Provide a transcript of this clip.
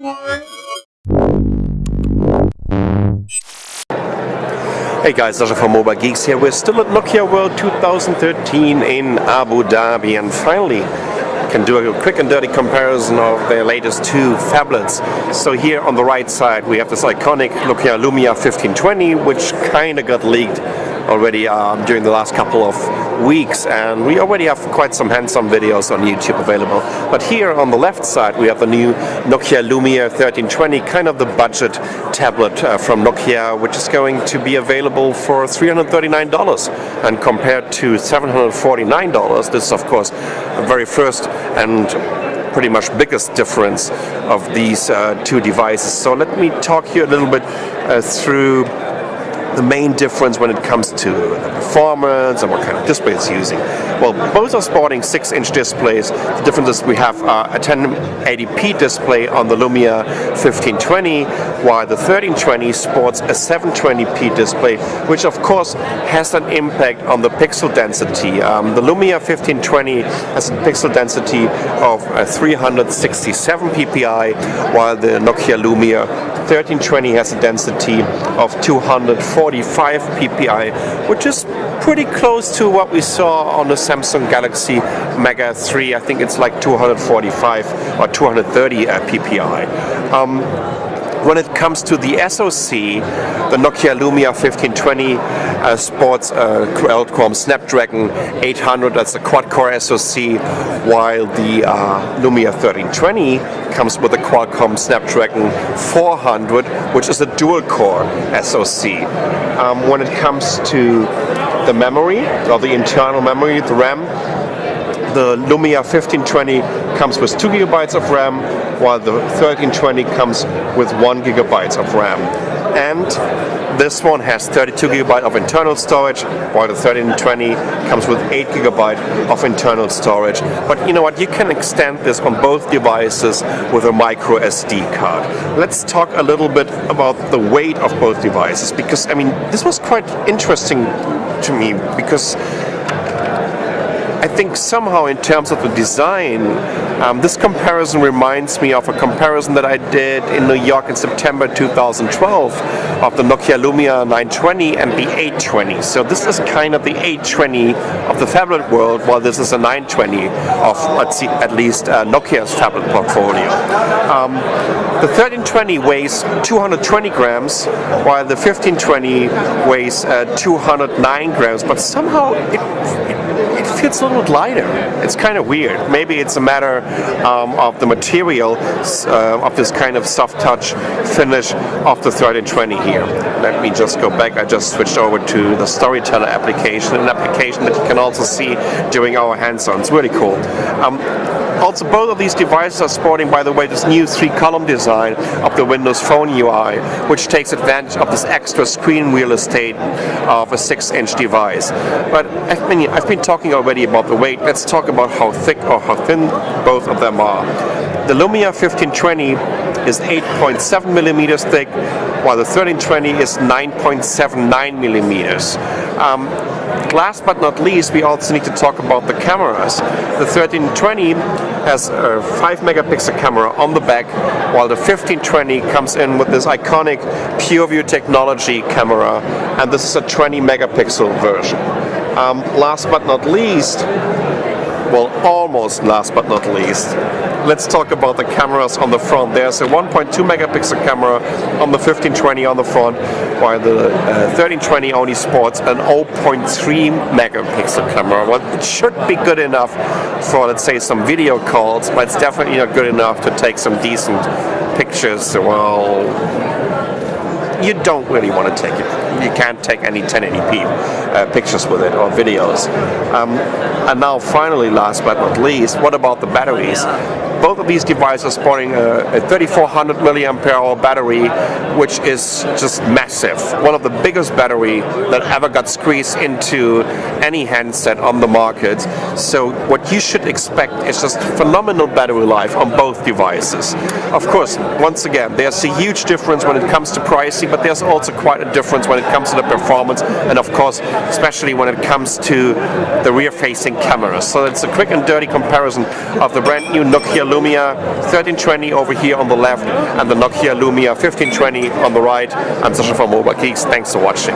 Hey guys, Sasha from Mobile Geeks here. We're still at Nokia World 2013 in Abu Dhabi, and finally can do a quick and dirty comparison of their latest two phablets. So here on the right side we have this iconic Nokia Lumia 1520, which kind of got leaked already during the last couple of weeks, and we already have quite some hands-on videos on YouTube available. But here on the left side we have the new Nokia Lumia 1320, kind of the budget tablet from Nokia, which is going to be available for $339, and compared to $749, this is of course the very first and pretty much biggest difference of these two devices. So let me talk here a little bit through the main difference when it comes to the performance and what kind of display it's using. Well, both are sporting 6-inch displays. The difference is we have a 1080p display on the Lumia 1520, while the 1320 sports a 720p display, which of course has an impact on the pixel density. The Lumia 1520 has a pixel density of 367 ppi, while the Nokia Lumia 1320 has a density of 245 ppi, which is pretty close to what we saw on the Samsung Galaxy Mega 3. I think it's like 245 or 230 ppi. When it comes to the SoC, the Nokia Lumia 1520 sports Qualcomm Snapdragon 800, that's a quad-core SoC, while the Lumia 1320 comes with a Qualcomm Snapdragon 400, which is a dual-core SoC. When it comes to the memory, or the internal memory, the RAM, the Lumia 1520 comes with 2 GB of RAM, while the 1320 comes with 1 GB of RAM. And this one has 32 GB of internal storage, while the 1320 comes with 8 GB of internal storage. But you know what, you can extend this on both devices with a micro SD card. Let's talk a little bit about the weight of both devices, because I mean, this was quite interesting to me, because I think somehow in terms of the design, this comparison reminds me of a comparison that I did in New York in September 2012 of the Nokia Lumia 920 and the 820. So this is kind of the 820 of the phablet world, while this is a 920 of at least Nokia's phablet portfolio. The 1320 weighs 220 grams, while the 1520 weighs 209 grams, but somehow it feels a little bit lighter. It's kind of weird. Maybe it's a matter of the material of this kind of soft touch finish of the 1320 here. Let me just go back. I just switched over to the Storyteller application, an application that you can also see during our hands-on. It's really cool. Also, both of these devices are sporting, by the way, this new 3-column design of the Windows Phone UI, which takes advantage of this extra screen real estate of a 6-inch device. But I mean, I've been talking already about the weight. Let's talk about how thick or how thin both of them are. The Lumia 1520 is 8.7 millimeters thick, while the 1320 is 9.79 millimeters. Last but not least, we also need to talk about the cameras. The 1320 has a 5 megapixel camera on the back, while the 1520 comes in with this iconic PureView technology camera, and this is a 20 megapixel version. Last but not least, well, almost last but not least, let's talk about the cameras on the front. There's a 1.2 megapixel camera on the 1520 on the front, while the 1320 only sports an 0.3 megapixel camera. Well, it should be good enough for, let's say, some video calls, but it's definitely not good enough to take some decent pictures. Well, you don't really want to take it. You can't take any 1080p pictures with it or videos. And now finally, last but not least, what about the batteries? Both of these devices are sporting a 3400 milliampere hour battery, which is just massive. One of the biggest battery that ever got squeezed into any handset on the market. So what you should expect is just phenomenal battery life on both devices. Of course, once again, there's a huge difference when it comes to pricing, but there's also quite a difference when it comes to the performance, and of course, especially when it comes to the rear-facing cameras. So it's a quick and dirty comparison of the brand new Nokia Lumia 1320 over here on the left and the Nokia Lumia 1520 on the right. I'm Sasha from Mobile Geeks. Thanks for watching.